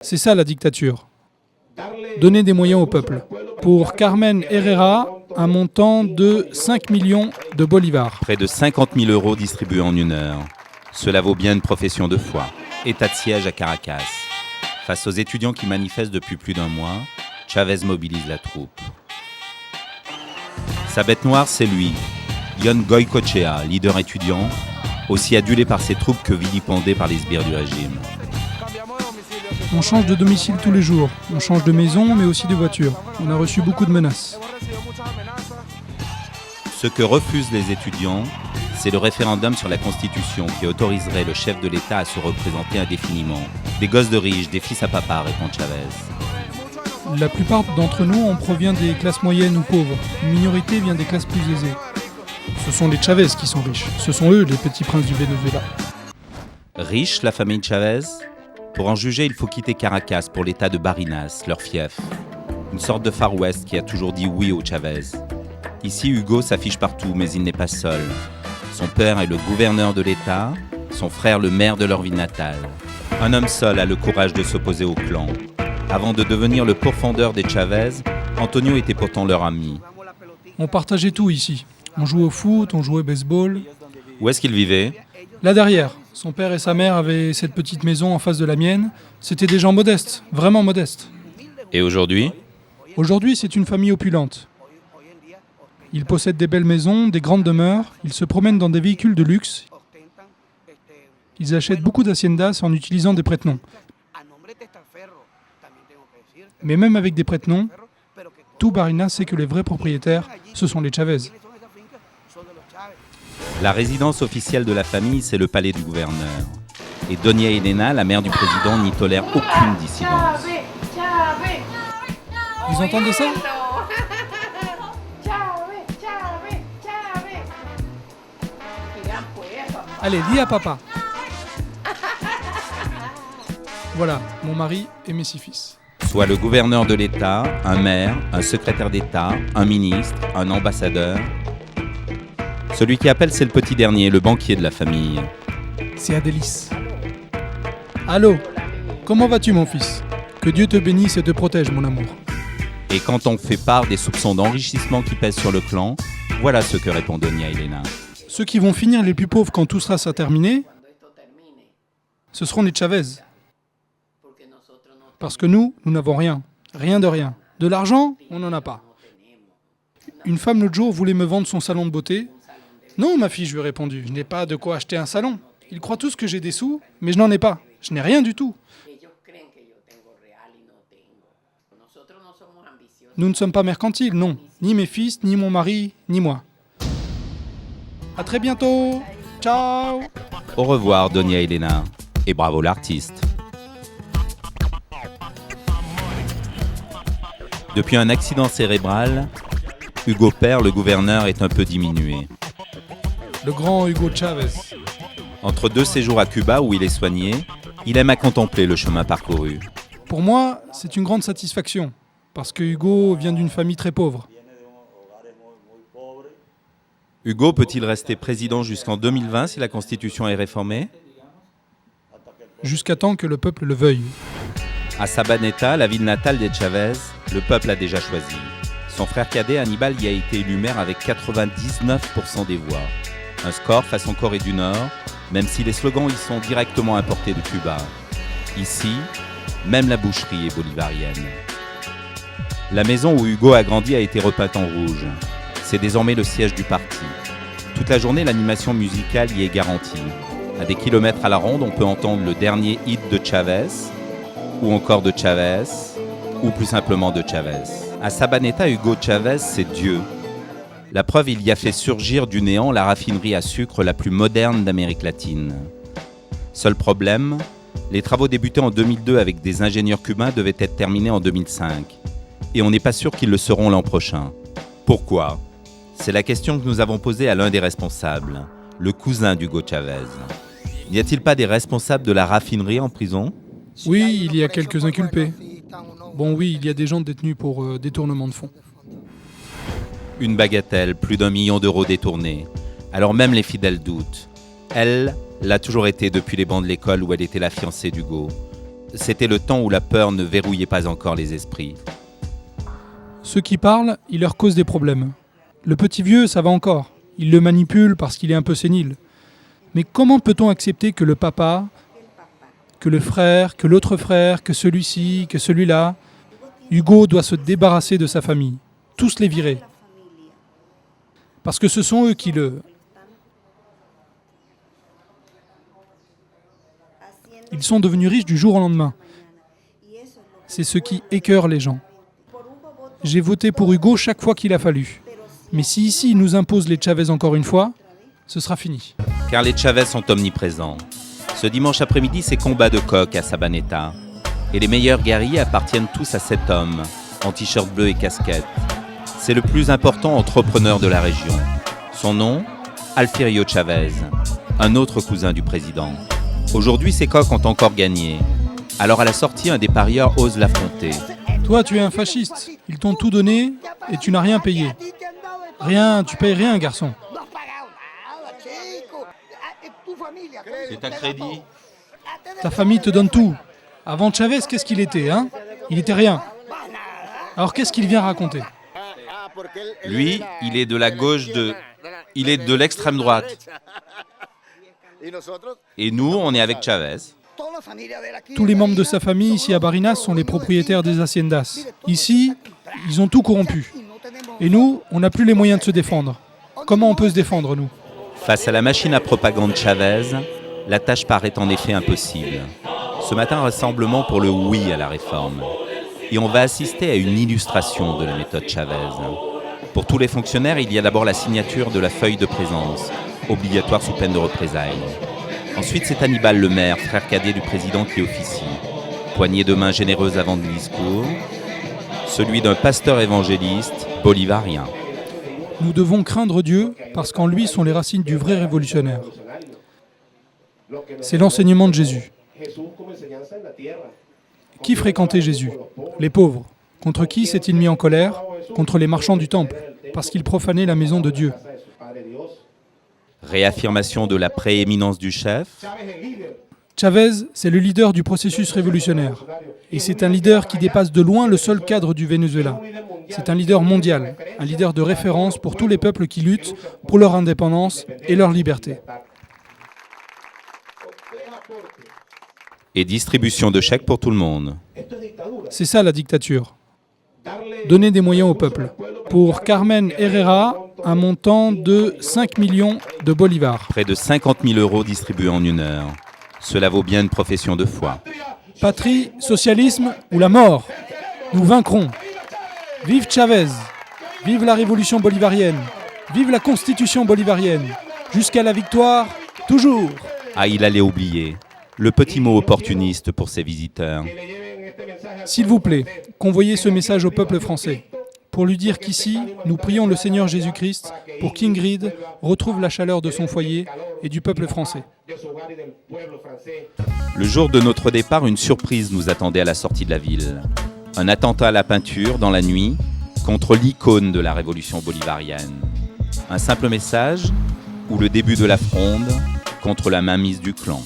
C'est ça la dictature. Donner des moyens au peuple. Pour Carmen Herrera, un montant de 5 millions de bolivars. Près de 50 000 euros distribués en une heure. Cela vaut bien une profession de foi. État de siège à Caracas. Face aux étudiants qui manifestent depuis plus d'un mois, Chavez mobilise la troupe. Sa bête noire, c'est lui, Yon Goycochea, leader étudiant, aussi adulé par ses troupes que vilipendé par les sbires du régime. On change de domicile tous les jours, on change de maison mais aussi de voiture. On a reçu beaucoup de menaces. Ce que refusent les étudiants, c'est le référendum sur la Constitution qui autoriserait le chef de l'État à se représenter indéfiniment. Des gosses de riches, des fils à papa, répond Chavez. La plupart d'entre nous, on provient des classes moyennes ou pauvres. Une minorité vient des classes plus aisées. Ce sont les Chavez qui sont riches. Ce sont eux les petits princes du Venezuela. Riche, la famille Chavez? Pour en juger, il faut quitter Caracas pour l'état de Barinas, leur fief. Une sorte de Far West qui a toujours dit oui aux Chavez. Ici, Hugo s'affiche partout, mais il n'est pas seul. Son père est le gouverneur de l'État, son frère le maire de leur ville natale. Un homme seul a le courage de s'opposer au clan. Avant de devenir le pourfendeur des Chavez, Antonio était pourtant leur ami. On partageait tout ici. On jouait au foot, on jouait au baseball. Où est-ce qu'il vivait? Là derrière, son père et sa mère avaient cette petite maison en face de la mienne. C'étaient des gens modestes, vraiment modestes. Et aujourd'hui? Aujourd'hui, c'est une famille opulente. Ils possèdent des belles maisons, des grandes demeures, ils se promènent dans des véhicules de luxe. Ils achètent beaucoup d'haciendas en utilisant des prête-noms. Mais même avec des prête-noms, tout Barinas sait que les vrais propriétaires, ce sont les Chavez. La résidence officielle de la famille, c'est le palais du gouverneur. Et Doña Elena, la mère du président, n'y tolère aucune dissidence. Vous entendez ça? Allez, dis à papa. Voilà, mon mari et mes 6 fils. Soit le gouverneur de l'État, un maire, un secrétaire d'État, un ministre, un ambassadeur. Celui qui appelle, c'est le petit dernier, le banquier de la famille. C'est Adélis. Allô, comment vas-tu mon fils? Que Dieu te bénisse et te protège mon amour. Et quand on fait part des soupçons d'enrichissement qui pèsent sur le clan, voilà ce que répond Doña Elena. Ceux qui vont finir les plus pauvres quand tout sera terminé, ce seront les Chavez. Parce que nous n'avons rien. Rien de rien. De l'argent, on n'en a pas. Une femme l'autre jour voulait me vendre son salon de beauté. Non, ma fille, je lui ai répondu, je n'ai pas de quoi acheter un salon. Ils croient tous que j'ai des sous, mais je n'en ai pas. Je n'ai rien du tout. Nous ne sommes pas mercantiles, non. Ni mes fils, ni mon mari, ni moi. À très bientôt. Ciao. Au revoir, Doña Elena. Et bravo l'artiste. Depuis un accident cérébral, Hugo Père, le gouverneur, est un peu diminué. Le grand Hugo Chavez. Entre 2 séjours à Cuba où il est soigné, il aime à contempler le chemin parcouru. Pour moi, c'est une grande satisfaction, parce que Hugo vient d'une famille très pauvre. Hugo peut-il rester président jusqu'en 2020 si la Constitution est réformée? Jusqu'à temps que le peuple le veuille. À Sabaneta, la ville natale des Chavez, le peuple a déjà choisi. Son frère cadet Hannibal y a été élu maire avec 99% des voix. Un score façon Corée du Nord, même si les slogans y sont directement importés de Cuba. Ici, même la boucherie est bolivarienne. La maison où Hugo a grandi a été repeinte en rouge. C'est désormais le siège du parti. Toute la journée, l'animation musicale y est garantie. À des kilomètres à la ronde, on peut entendre le dernier hit de Chavez, ou encore de Chavez, ou plus simplement de Chavez. À Sabaneta, Hugo Chavez, c'est Dieu. La preuve, il y a fait surgir du néant la raffinerie à sucre la plus moderne d'Amérique latine. Seul problème, les travaux débutés en 2002 avec des ingénieurs cubains devaient être terminés en 2005. Et on n'est pas sûr qu'ils le seront l'an prochain. Pourquoi ? C'est la question que nous avons posée à l'un des responsables, le cousin d'Hugo Chavez. N'y a-t-il pas des responsables de la raffinerie en prison ? Oui, il y a quelques inculpés. Bon oui, il y a des gens détenus pour détournement de fonds. Une bagatelle, plus d'1 million d'euros détournés. Alors même les fidèles doutent. Elle l'a toujours été depuis les bancs de l'école où elle était la fiancée d'Hugo. c'était le temps où la peur ne verrouillait pas encore les esprits. Ceux qui parlent, il leur cause des problèmes. Le petit vieux, ça va encore. Il le manipule parce qu'il est un peu sénile. Mais comment peut-on accepter que le papa, que le frère, que l'autre frère, que celui-ci, que celui-là, Hugo doit se débarrasser de sa famille, tous les virer. Parce que ce sont eux qui le... Ils sont devenus riches du jour au lendemain. C'est ce qui écœure les gens. J'ai voté pour Hugo chaque fois qu'il a fallu. Mais si ici il nous impose les Chavez encore une fois, ce sera fini. Car les Chavez sont omniprésents. Ce dimanche après-midi, c'est combat de coq à Sabaneta. Et les meilleurs guerriers appartiennent tous à cet homme, en t-shirt bleu et casquette. C'est le plus important entrepreneur de la région. Son nom, Alfirio Chavez, un autre cousin du président. Aujourd'hui, ces coqs ont encore gagné. Alors à la sortie, un des parieurs ose l'affronter. Toi, tu es un fasciste. Ils t'ont tout donné et tu n'as rien payé. Rien, tu payes rien, garçon. C'est un crédit. Ta famille te donne tout. Avant Chavez, qu'est-ce qu'il était, hein? Il était rien. Alors qu'est-ce qu'il vient raconter? Lui, il est de la gauche de... Il est de l'extrême droite. Et nous, on est avec Chavez. Tous les membres de sa famille ici à Barinas sont les propriétaires des haciendas. Ici, ils ont tout corrompu. Et nous, on n'a plus les moyens de se défendre. Comment on peut se défendre, nous? Face à la machine à propagande Chavez, la tâche paraît en effet impossible. Ce matin, rassemblement pour le oui à la réforme. Et on va assister à une illustration de la méthode Chavez. Pour tous les fonctionnaires, il y a d'abord la signature de la feuille de présence, obligatoire sous peine de représailles. Ensuite, c'est Hannibal le maire, frère cadet du président qui officie. Poignée de main généreuse avant le discours, celui d'un pasteur évangéliste bolivarien. Nous devons craindre Dieu parce qu'en lui sont les racines du vrai révolutionnaire. C'est l'enseignement de Jésus. Qui fréquentait Jésus? Les pauvres. Contre qui s'est-il mis en colère? Contre les marchands du temple, parce qu'ils profanaient la maison de Dieu. Réaffirmation de la prééminence du chef. Chavez, c'est le leader du processus révolutionnaire. Et c'est un leader qui dépasse de loin le seul cadre du Venezuela. C'est un leader mondial, un leader de référence pour tous les peuples qui luttent pour leur indépendance et leur liberté. Et distribution de chèques pour tout le monde. C'est ça la dictature. Donner des moyens au peuple. Pour Carmen Herrera, un montant de 5 millions de bolivars. Près de 50 000 € distribués en une heure. Cela vaut bien une profession de foi. Patrie, socialisme ou la mort. Nous vaincrons. Vive Chavez. Vive la révolution bolivarienne. Vive la constitution bolivarienne. Jusqu'à la victoire, toujours. Ah, il allait oublier. Le petit mot opportuniste pour ses visiteurs. S'il vous plaît, convoyez ce message au peuple français, pour lui dire qu'ici, nous prions le Seigneur Jésus-Christ pour qu'Ingrid retrouve la chaleur de son foyer et du peuple français. Le jour de notre départ, une surprise nous attendait à la sortie de la ville. Un attentat à la peinture dans la nuit contre l'icône de la révolution bolivarienne. Un simple message ou le début de la fronde contre la mainmise du clan.